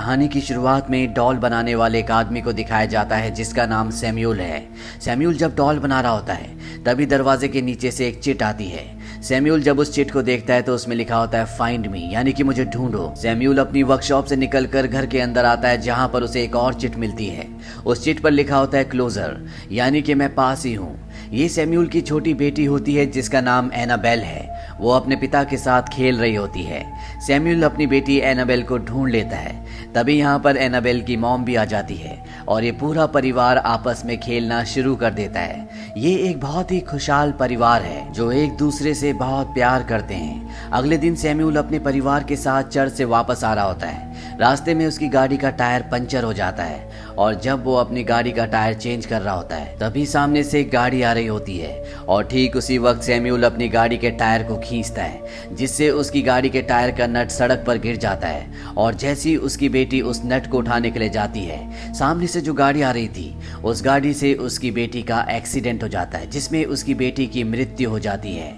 कहानी की शुरुआत में डॉल बनाने वाले एक आदमी को दिखाया जाता है जिसका नाम सैम्यूल है। सैम्यूल जब डॉल बना रहा होता है तभी दरवाजे के नीचे से एक चिट आती है। सैम्यूल जब उस चिट को देखता है तो उसमें लिखा होता है फाइंड मी, यानी कि मुझे ढूंढो। सैम्यूल अपनी वर्कशॉप से निकलकर घर के अंदर आता है जहां पर उसे एक और चिट मिलती है। उस चिट पर लिखा होता है क्लोजर, यानी कि मैं पास ही हूँ। ये सैम्यूल की छोटी बेटी होती है जिसका नाम एनाबेल है। वो अपने पिता के साथ खेल रही होती है। सैम्यूल अपनी बेटी एनाबेल को ढूंढ लेता है। तभी यहाँ पर एनाबेल की मॉम भी आ जाती है और ये पूरा परिवार आपस में खेलना शुरू कर देता है। ये एक बहुत ही खुशहाल परिवार है जो एक दूसरे से बहुत प्यार करते हैं। अगले दिन सैम्यूल अपने परिवार के साथ चर्च से वापस आ रहा होता है। रास्ते में उसकी गाड़ी का टायर पंचर हो जाता है और जब वो अपनी गाड़ी का टायर चेंज कर रहा होता है तभी सामने से एक गाड़ी आ रही होती है और ठीक उसी वक्त सैम्यूल अपनी गाड़ी के टायर को खींचता है जिससे उसकी गाड़ी के टायर का नट सड़क पर गिर जाता है। और जैसी उसकी बेटी उस नट को उठाने के लिए जाती है, सामने से जो गाड़ी आ रही थी उस गाड़ी से उसकी बेटी का एक्सीडेंट हो जाता है जिसमें उसकी बेटी की मृत्यु हो जाती है।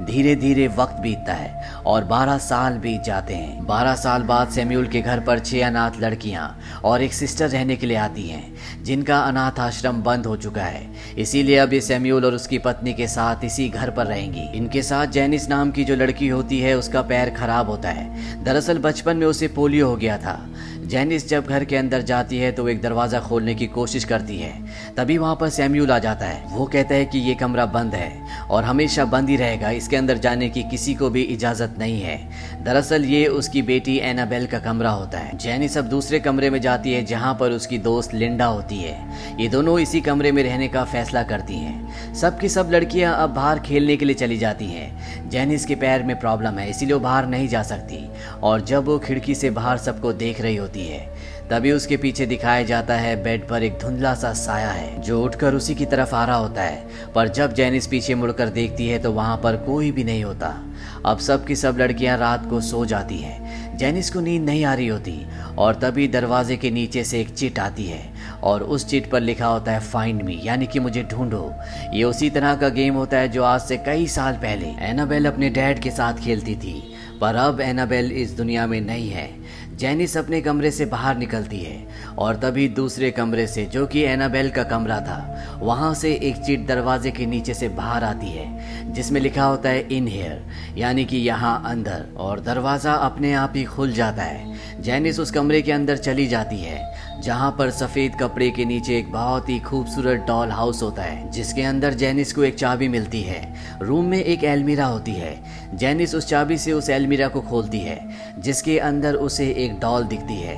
धीरे धीरे वक्त बीतता है और 12 साल बीत जाते हैं। 12 साल बाद सैम्यूल के घर पर 6 अनाथ लड़कियां और एक सिस्टर रहने के लिए आती हैं जिनका अनाथ आश्रम बंद हो चुका है। इसीलिए अब ये सैम्यूल और उसकी पत्नी के साथ इसी घर पर रहेंगी। इनके साथ जेनिस नाम की जो लड़की होती है उसका पैर खराब होता है। दरअसल बचपन में उसे पोलियो हो गया था। जेनिस जब घर के अंदर जाती है तो एक दरवाजा खोलने की कोशिश करती है। तभी वहां पर सैम्यूल आ जाता है। वो कहता है कि ये कमरा बंद है और हमेशा बंद ही रहेगा, इसके अंदर जाने की किसी को भी इजाजत नहीं है। दरअसल ये उसकी बेटी एनाबेल का कमरा होता है। जेनिस अब दूसरे कमरे में जाती है जहां पर उसकी दोस्त लिंडा होती है। ये दोनों इसी कमरे में रहने का फैसला करती हैं। सब की सब लड़कियां अब बाहर खेलने के लिए चली जाती हैं। जेनिस के पैर में प्रॉब्लम है इसीलिए वो बाहर नहीं जा सकती और जब वो खिड़की से बाहर सबको देख रही होती है तभी उसके पीछे दिखाया जाता है बेड पर एक धुंधला सा साया है जो उठकर उसी की तरफ आ रहा होता है। पर जब जेनिस पीछे मुड़कर देखती है तो वहां पर कोई भी नहीं होता। अब सब की सब लड़कियां रात को सो जाती हैं। जेनिस को नींद नहीं आ रही होती और तभी दरवाजे के नीचे से एक चिट आती है और उस चिट पर लिखा होता है फाइंड मी, यानी कि मुझे ढूंढो। ये उसी तरह का गेम होता है जो आज से कई साल पहले एनाबेल अपने डैड के साथ खेलती थी, पर अब एनाबेल इस दुनिया में नहीं है। जेनिस अपने कमरे से बाहर निकलती है और तभी दूसरे कमरे से, जो कि एनाबेल का कमरा था, वहां से एक चिट दरवाजे के नीचे से बाहर आती है जिसमें लिखा होता है इन हियर, यानी कि यहाँ अंदर, और दरवाजा अपने आप ही खुल जाता है। जेनिस उस कमरे के अंदर चली जाती है जहां पर सफेद कपड़े के नीचे एक बहुत ही खूबसूरत डॉल हाउस होता है जिसके अंदर जेनिस को एक चाबी मिलती है। रूम में एक अलमीरा होती है। जेनिस उस चाबी से उस अलमीरा को खोलती है जिसके अंदर उसे एक डॉल दिखती है।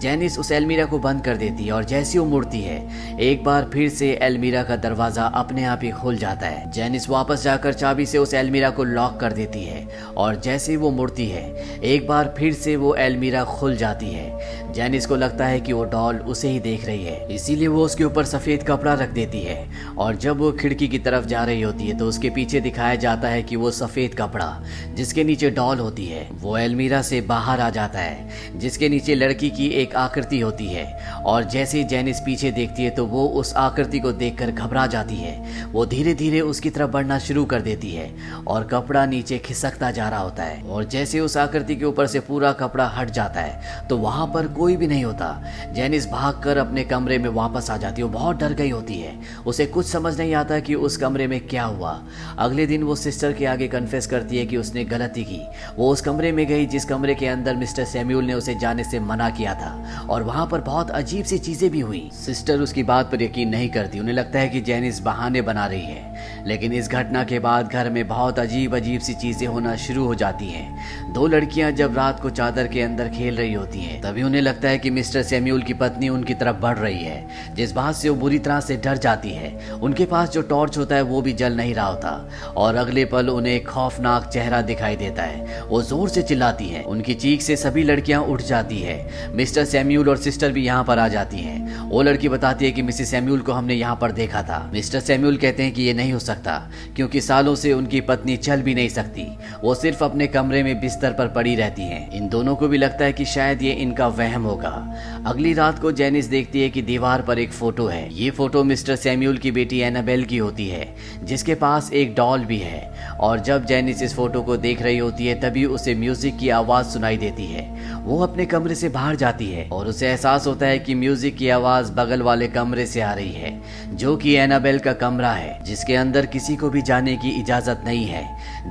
जेनिस उस अलमीरा को बंद कर देती है और जैसी वो मुड़ती है एक बार फिर से अलमीरा का दरवाजा अपने आप ही खुल जाता है। जेनिस वापस जाकर चाबी से उस अलमीरा को लॉक कर देती है और जैसे वो मुड़ती है एक बार फिर से वो अलमीरा खुल जाती है। जेनिस को लगता है कि वो डॉल उसे ही देख रही है, इसीलिए वो उसके ऊपर सफेद कपड़ा रख देती है और जब वो खिड़की की तरफ जा रही होती है तो उसके पीछे दिखाया जाता है कि वो सफेद कपड़ा जिसके नीचे डॉल होती है वो अलमीरा से बाहर आ जाता है जिसके नीचे लड़की की एक आकृति होती है। और जैसे जेनिस पीछे देखती है तो वो उस आकृति को देखकर घबरा जाती है। वो धीरे धीरे उसकी तरफ बढ़ना शुरू कर देती है और कपड़ा नीचे खिसकता जा रहा होता है और जैसे उस आकृति के ऊपर से पूरा कपड़ा हट जाता है तो वहां पर कोई भी नहीं होता। जेनिस भागकर अपने कमरे में वापस आ जाती है। वो बहुत डर गई होती है, उसे कुछ समझ नहीं आता कि उस कमरे में क्या हुआ। अगले दिन वो सिस्टर के आगे कन्फेस करती है कि उसने गलती की। वो उस कमरे में गई जिस कमरे के अंदर मिस्टर सैम्यूल ने उसे जाने से मना किया था और वहां पर बहुत अजीब सी चीजें भी हुई। सिस्टर उसकी बात पर यकीन नहीं करती। उन्हें लगता है कि जेनिस बहाने बना रही है, लेकिन इस घटना के बाद घर में बहुत अजीब अजीब सी चीजें होना शुरू हो जाती हैं। 2 लड़कियां जब रात को चादर के अंदर खेल रही होती हैं तभी उन्हें लगता है कि मिस्टर सैम्यूल की पत्नी उनकी तरफ बढ़ रही है, जिस बात से वो बुरी तरह से डर जाती है। उनके पास जो टॉर्च होता है वो भी जल नहीं रहा होता और अगले पल उन्हें एक खौफनाक चेहरा दिखाई देता है। वो जोर से चिल्लाती है, उनकी चीख से सभी लड़कियां उठ जाती है। मिस्टर सैम्यूल और सिस्टर भी यहाँ पर आ जाती हैं। वो लड़की बताती है कि मिसेस सैम्यूल को हमने यहाँ पर देखा था। मिस्टर सैम्यूल कहते हैं कि ये नहीं हो सकता क्योंकि सालों से उनकी पत्नी चल भी नहीं सकती, वो सिर्फ अपने कमरे में बिस्तर पर पड़ी रहती हैं। इन दोनों को भी लगता है कि शायद ये इनका वहम होगा। अगली रात को जेनिस देखती है कि दीवार पर एक फोटो है। ये फोटो मिस्टर सैम्यूल की बेटी एनाबेल की होती है जिसके पास एक डॉल भी है और जब जेनिस इस फोटो को देख रही होती है तभी उसे म्यूजिक की आवाज सुनाई देती है। वो अपने कमरे से बाहर जाती है और उसे एहसास होता है कि म्यूजिक की आवाज बगल वाले कमरे से आ रही है, जो कि एनाबेल का कमरा है, जिसके अंदर किसी को भी जाने की इजाजत नहीं है।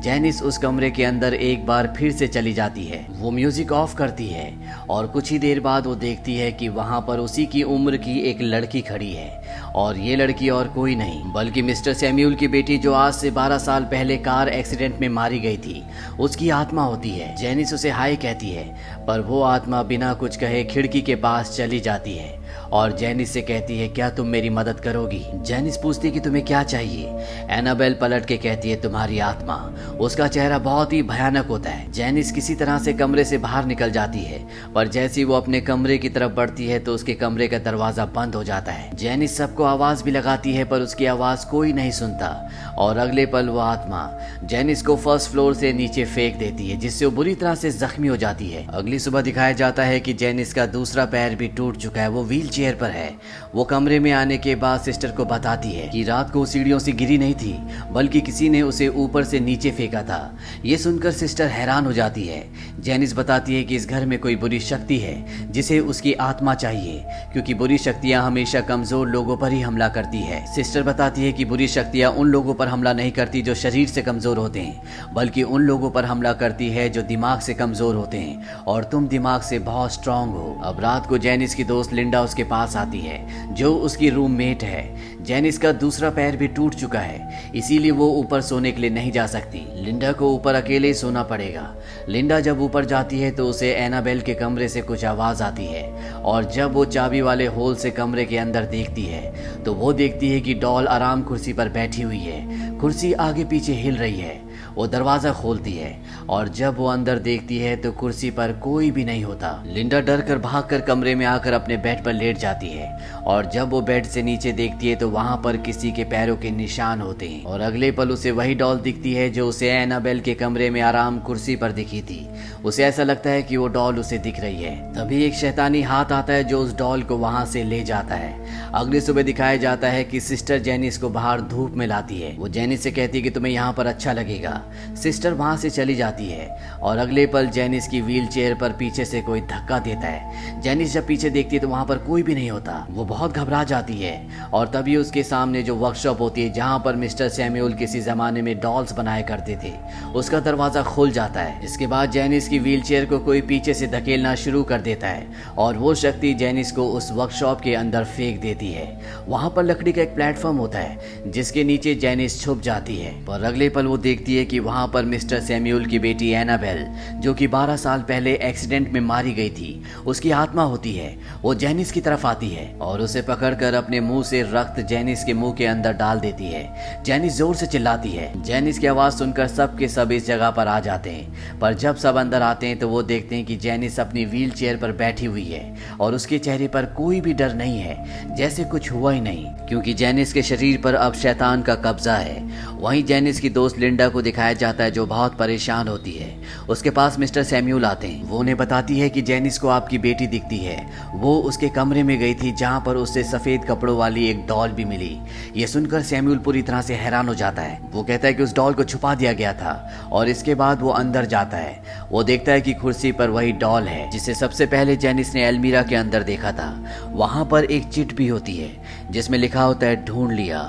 जेनिस उस कमरे के अंदर एक बार फिर से चली जाती है। वो म्यूजिक ऑफ करती है और कुछ ही देर बाद वो देखती है कि वहां पर उसी की उम्र की एक लड़की खड़ी है, और ये लड़की और कोई नहीं बल्कि मिस्टर सैम्यूल की बेटी, जो आज से 12 साल पहले कार एक्सीडेंट में मारी गई थी, उसकी आत्मा होती है। जेनिस उसे हाय कहती है, पर वो आत्मा बिना कुछ कहे खिड़की के पास चली जाती है और जेनिस से कहती है, क्या तुम मेरी मदद करोगी? जेनिस पूछती है कि तुम्हें क्या चाहिए? एनाबेल पलट के कहती है, तुम्हारी आत्मा। उसका चेहरा बहुत ही भयानक होता है। जेनिस किसी तरह से कमरे से बाहर निकल जाती है, पर जैसे ही वो अपने कमरे की तरफ बढ़ती है तो उसके कमरे का दरवाजा बंद हो जाता है। जेनिस सबको आवाज भी लगाती है, पर उसकी आवाज कोई नहीं सुनता, और अगले पल वो आत्मा जेनिस को फर्स्ट फ्लोर से नीचे फेंक देती है, जिससे वो बुरी तरह से जख्मी हो जाती है। अगली सुबह दिखाया जाता है कि जेनिस का दूसरा पैर भी टूट चुका है, वो व्हील चेयर पर है। वो कमरे में आने के बाद सिस्टर को बताती है कि रात को सीढ़ियों से गिरी नहीं थी, बल्कि किसी ने उसे ऊपर से नीचे फेंका था। ये सुनकर सिस्टर हैरान हो जाती है। जेनिस बताती है कि इस घर में कोई बुरी शक्ति है जिसे उसकी आत्मा चाहिए, क्योंकि बुरी शक्तियां हमेशा कमजोर लोगों पर ही हमला करती है। सिस्टर बताती है कि बुरी शक्तियां उन लोगों पर हमला नहीं करती जो शरीर से कमजोर होते हैं, बल्कि उन लोगों पर हमला करती है जो दिमाग से कमजोर होते हैं, और तुम दिमाग से बहुत स्ट्रांग हो। अब रात को जेनिस की दोस्त लिंडा उसके पास आती है, जो उसकी रूममेट है। जेनिस का दूसरा पैर भी टूट चुका है, इसीलिए वो ऊपर सोने के लिए नहीं जा सकती। लिंडा को ऊपर अकेले ही सोना पड़ेगा। लिंडा जब ऊपर जाती है तो उसे एनाबेल के कमरे से कुछ आवाज आती है, और जब वो चाबी वाले होल से कमरे के अंदर देखती है तो वो देखती है कि डॉल आराम कुर्सी पर बैठी हुई है। कुर्सी आगे पीछे हिल रही है। वो दरवाजा खोलती है, और जब वो अंदर देखती है तो कुर्सी पर कोई भी नहीं होता। लिंडा डर कर भागकर कमरे में आकर अपने बेड पर लेट जाती है, और जब वो बेड से नीचे देखती है तो वहां पर किसी के पैरों के निशान होते हैं, और अगले पल उसे वही डॉल दिखती है जो उसे एनाबेल के कमरे में आराम कुर्सी पर दिखी थी। उसे ऐसा लगता है कि वो डॉल उसे दिख रही है। तभी एक शैतानी हाथ आता है जो उस डॉल को वहां से ले जाता है। अगली सुबह दिखाया जाता है कि सिस्टर जेनिस को बाहर धूप में लाती है। वो जेनिस से कहती है कि तुम्हें यहाँ पर अच्छा लगेगा। सिस्टर वहां से चली जाती है, और अगले पल जेनिस की व्हील चेयर पर पीछे से कोई धक्का देता है। जेनिस जब पीछे देखती है तो वहां पर कोई भी नहीं होता। वो बहुत घबरा जाती है, और तभी उसके सामने जो वर्कशॉप होती है जहां पर मिस्टर सैम्यूल किसी जमाने में डॉल्स बनाया करते थे, उसका दरवाजा खुल जाता है। इसके बाद जेनिस की व्हील चेयर को कोई पीछे से धकेलना शुरू कर देता है, और वो शक्ति जेनिस को उस वर्कशॉप के अंदर फेंक देती है। वहां पर लकड़ी का एक प्लेटफॉर्म होता है जिसके नीचे जेनिस छुप जाती है, पर अगले पल वो देखती है कि वहां पर मिस्टर सैम्यूल की बेटी एनाबेल, जो कि 12 साल पहले एक्सीडेंट में मारी गई थी, उसकी आत्मा होती है। वो जेनिस की तरफ आती है और उसे पकड़कर अपने मुंह से रक्त जेनिस के मुंह के अंदर डाल देती है। जेनिस जोर से चिल्लाती है। जेनिस की आवाज सुनकर सब के सब इस जगह पर आ जाते हैं, पर जब सब अंदर आते हैं तो वो देखते हैं कि जेनिस अपनी व्हील चेयर पर बैठी हुई है, और उसके चेहरे पर कोई भी डर नहीं है, जैसे कुछ हुआ ही नहीं, क्योंकि जेनिस के शरीर पर अब शैतान का कब्जा है। वहीं जेनिस की दोस्त लिंडा को दिखाया जाता है, जो बहुत परेशान होती है। उसके पास मिस्टर सैम्यूल आते हैं। वो उन्हें बताती है कि जेनिस को आपकी बेटी दिखती है। वो उसके कमरे में गई थी जहां पर उसे सफेद कपड़ों वाली एक डॉल भी मिली। ये सुनकर सैम्यूल पूरी तरह से हैरान हो जाता है। वो कहता है कि उस डॉल को छुपा दिया गया था, और इसके बाद वो अंदर जाता है। वो देखता है कि कुर्सी पर वही डॉल है जिसे सबसे पहले जेनिस ने एल्मीरा के अंदर देखा था। वहां पर एक चिट भी होती है जिसमें लिखा होता है ढूंढ लिया,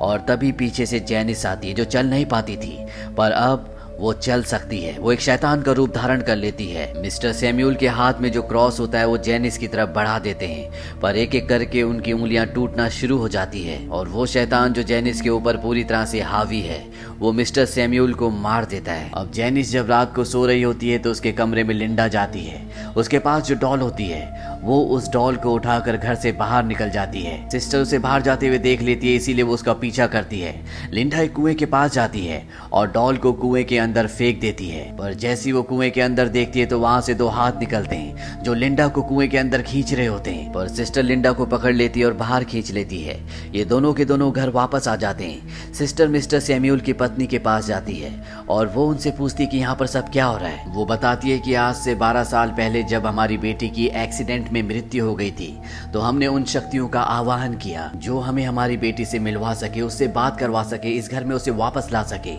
और तभी पीछे से जेनिस आती है, जो चल नहीं पाती थी पर अब वो चल सकती है। वो एक शैतान का रूप धारण कर लेती है। मिस्टर सैम्यूल के हाथ में जो क्रॉस होता है वो जेनिस की तरफ बढ़ा देते हैं, पर एक एक करके उनकी उंगलियां टूटना शुरू हो जाती है, और वो शैतान जो जेनिस के ऊपर पूरी तरह से हावी है वो मिस्टर सैम्यूल को मार देता है। अब जेनिस जब रात को सो रही होती है तो उसके कमरे में लिंडा जाती है। उसके पास जो डॉल होती है वो उस डॉल को उठाकर घर से बाहर निकल जाती है। सिस्टर उसे बाहर जाते हुए देख लेती है, इसीलिए वो उसका पीछा करती है। लिंडा एक कुएं के पास जाती है और डॉल को कुएं के अंदर फेंक देती है, पर जैसी वो कुएं के अंदर देखती है तो वहां से 2 हाथ निकलते हैं जो लिंडा को कुएं के अंदर खींच रहे होते हैं, पर सिस्टर लिंडा को पकड़ लेती है और बाहर खींच लेती है। ये दोनों के दोनों घर वापस आ जाते हैं। सिस्टर मिस्टर सैम्यूल की पत्नी के पास जाती है और वो उनसे पूछती कि यहाँ पर सब क्या हो रहा है। वो बताती है कि आज से 12 साल पहले जब हमारी बेटी की एक्सीडेंट में मृत्यु हो गई थी, तो हमने उन शक्तियों का आवाहन किया जो हमें हमारी बेटी से मिलवा सके, उससे बात करवा सके, इस घर में उसे वापस ला सके।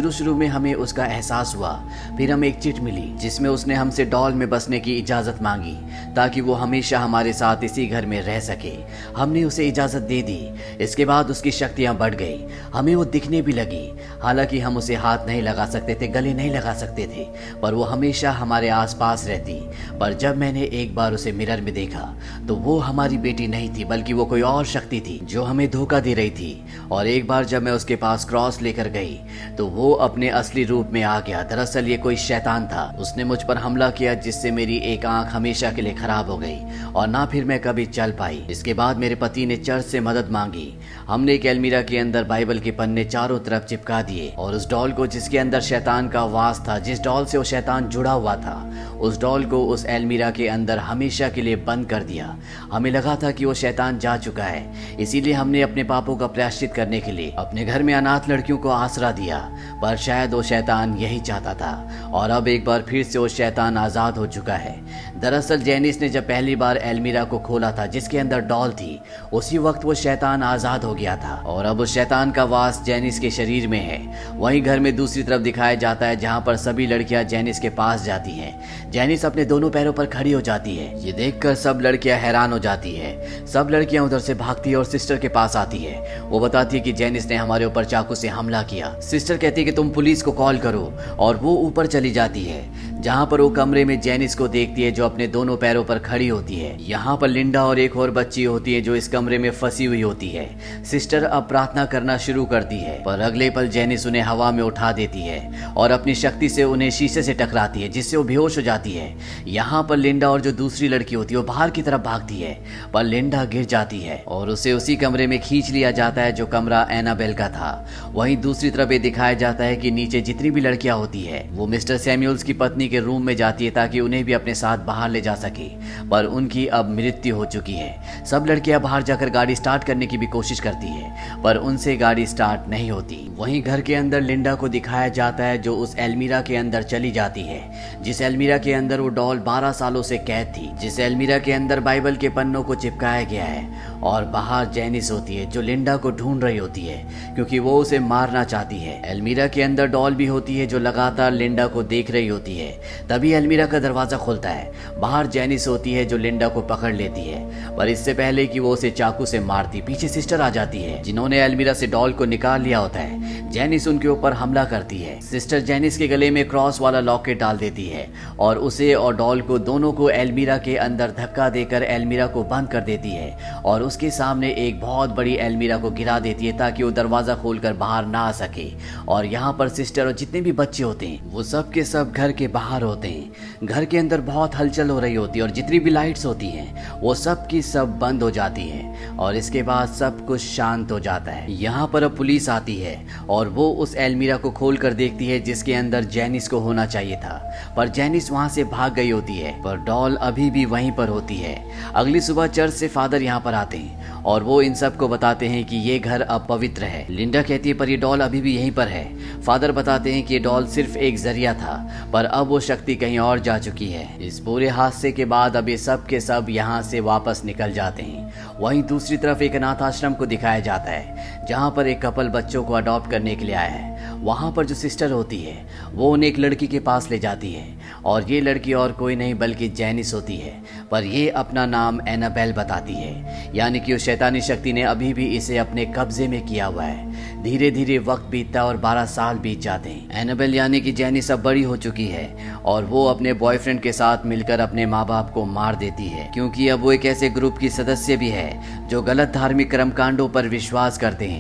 शुरू में हमें उसका एहसास हुआ। फिर हमें एक चिट मिली जिसमें उसने हमसे डॉल में बसने की इजाजत मांगी ताकि वो हमेशा हमारे साथ इसी घर में रह सके। हमने उसे इजाजत दे दी। इसके बाद उसकी शक्तियां बढ़ गई, हमें वो दिखने भी लगी। हालांकि हम उसे हाथ नहीं लगा सकते थे, गले नहीं लगा सकते थे, पर वो हमेशा हमारे आसपास रहती। पर जब मैंने एक बार उसे मिरर में देखा तो वो हमारी बेटी नहीं थी, बल्कि वो कोई और शक्ति थी जो हमें धोखा दे रही थी। और एक बार जब मैं उसके पास क्रॉस लेकर गई तो वो अपने असली रूप में आ गया। दरअसल ये कोई शैतान था। उसने मुझ पर हमला किया जिससे मेरी एक आंख हमेशा के लिए खराब हो गई और ना फिर मैं कभी चल पाई। इसके बाद मेरे पति ने चर्च से मदद मांगी। हमने एक अलमीरा के अंदर बाइबल के पन्ने चारों तरफ चिपका दिए और उस डॉल को जिसके अंदर शैतान का वास था, जिस डॉल से वो शैतान जुड़ा हुआ था, उस डॉल को उस अलमीरा के अंदर हमेशा के लिए बंद कर दिया। हमें लगा था कि वो शैतान जा चुका है, इसीलिए हमने अपने पापों का प्रायश्चित करने के लिए अपने घर में अनाथ लड़कियों को आसरा दिया। पर शायद वो शैतान यही चाहता था और अब एक बार फिर से वो शैतान आजाद हो चुका है। दरअसल जेनिस ने जब पहली बार अलमीरा को खोला था जिसके अंदर डॉल थी, उसी वक्त वो शैतान आजाद हो गया था और अब उस शैतान का वास जेनिस के शरीर में है। वहीं घर में दूसरी तरफ दिखाया जाता है जहां पर सभी लड़कियां जेनिस के पास जाती हैं। जेनिस अपने दोनों पैरों पर खड़ी हो जाती है। ये देखकर सब लड़कियां हैरान हो जाती है। सब लड़कियां उधर से भागती है और सिस्टर के पास आती है। वो बताती है कि जेनिस ने हमारे ऊपर चाकू से हमला किया। सिस्टर कहती है कि तुम पुलिस को कॉल करो और वो ऊपर चली जाती है जहां पर वो कमरे में जेनिस को देखती है जो अपने दोनों पैरों पर खड़ी होती है। यहाँ पर लिंडा और एक और बच्ची होती है जो इस कमरे में फंसी हुई होती है। सिस्टर अब प्रार्थना करना शुरू करती है पर अगले पल जेनिस उन्हें हवा में उठा देती है और अपनी शक्ति से उन्हें शीशे से टकराती है जिससे वो बेहोश हो जाती है। यहाँ पर लिंडा और जो दूसरी लड़की होती है वो बाहर की तरफ भागती है पर लिंडा गिर जाती है और उसे उसी कमरे में खींच लिया जाता है जो कमरा एनाबेल का था। वहीं दूसरी तरफ ये दिखाया जाता है कि नीचे जितनी भी लड़कियां होती है वो मिस्टर सैमुअल्स की पत्नी के रूम में जाती है ताकि उन्हें भी अपने साथ बाहर ले जा सके, पर उनकी अब मृत्यु हो चुकी है। सब लड़कियां बाहर जाकर गाड़ी स्टार्ट करने की भी कोशिश करती है पर उनसे गाड़ी स्टार्ट नहीं होती। वहीं घर के अंदर लिंडा को दिखाया जाता है जो उस अलमीरा के अंदर चली जाती है जिस अलमीरा के अंदर वो डॉल 12 सालों से कैद थी, जिस अलमीरा के अंदर बाइबल के पन्नों को चिपकाया गया है। और बाहर जेनिस होती है जो लिंडा को ढूंढ रही होती है क्योंकि वो उसे मारना चाहती है। अलमीरा के अंदर डॉल भी होती है जो लगातार लिंडा को देख रही होती है। तभी अलमीरा का दरवाजा खुलता है। बाहर जेनिस होती है जो लिंडा को पकड़ लेती है पर इससे पहले कि वो उसे चाकू से मारती पीछे सिस्टर आ जाती है जिन्होंने अलमीरा से डॉल को निकाल लिया होता है। जेनिस उनके ऊपर हमला करती है। सिस्टर जेनिस के गले में क्रॉस वाला लॉकेट डाल देती है और उसे और डॉल को दोनों को अलमीरा के अंदर धक्का देकर अलमीरा को बंद कर देती है और उसके सामने एक बहुत बड़ी अलमीरा को गिरा देती है ताकि वो दरवाजा खोलकर बाहर ना आ सके। और यहाँ पर सिस्टर और जितने भी बच्चे होते हैं वो सब के सब घर के बाहर होते हैं। घर के अंदर बहुत हलचल हो रही होती है और जितनी भी लाइट्स होती हैं वो सब की सब बंद हो जाती हैं और इसके बाद सब कुछ शांत हो जाता है। यहाँ पर अब पुलिस आती है और वो उस अलमीरा को खोल कर देखती है जिसके अंदर जेनिस को होना चाहिए था, पर जेनिस वहाँ से भाग गई होती है पर डॉल अभी भी वहीं पर होती है। अगली सुबह चर्च से फादर यहाँ पर आते हैं और वो इन सब को बताते हैं कि ये घर अब पवित्र है। लिंडा कहती है पर ये डॉल अभी भी यहीं पर है। फादर बताते हैं कि ये डॉल सिर्फ एक जरिया था पर अब वो शक्ति कहीं और जा चुकी है। इस पूरे हादसे के बाद अब ये सब के सब यहाँ से वापस निकल जाते हैं। वहीं दूसरी तरफ एक अनाथ आश्रम को दिखाया जाता है जहाँ पर एक कपल बच्चों को अडॉप्ट करने के लिए आया है। वहाँ पर जो सिस्टर होती है वो उन्हें एक लड़की के पास ले जाती है और ये लड़की और कोई नहीं बल्कि जेनिस होती है, पर ये अपना नाम एनाबेल बताती है, यानी कि उस शैतानी शक्ति ने अभी भी इसे अपने कब्जे में किया हुआ है। धीरे धीरे वक्त बीतता और 12 साल बीत जाते हैं। एनाबेल यानी कि जेनिस अब बड़ी हो चुकी है और वो अपने बॉयफ्रेंड के साथ मिलकर अपने माँ बाप को मार देती है क्योंकि अब वो एक ऐसे ग्रुप की सदस्य भी है जो गलत धार्मिक कर्मकांडों पर विश्वास करते हैं।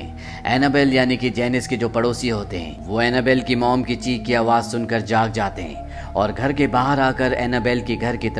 एनाबेल यानी कि जेनिस के जो पड़ोसी होते हैं वो एनाबेल की मॉम की चीख की आवाज सुनकर जाग जाते हैं और घर के बाहर आकर एनाबेल के घर की तरफ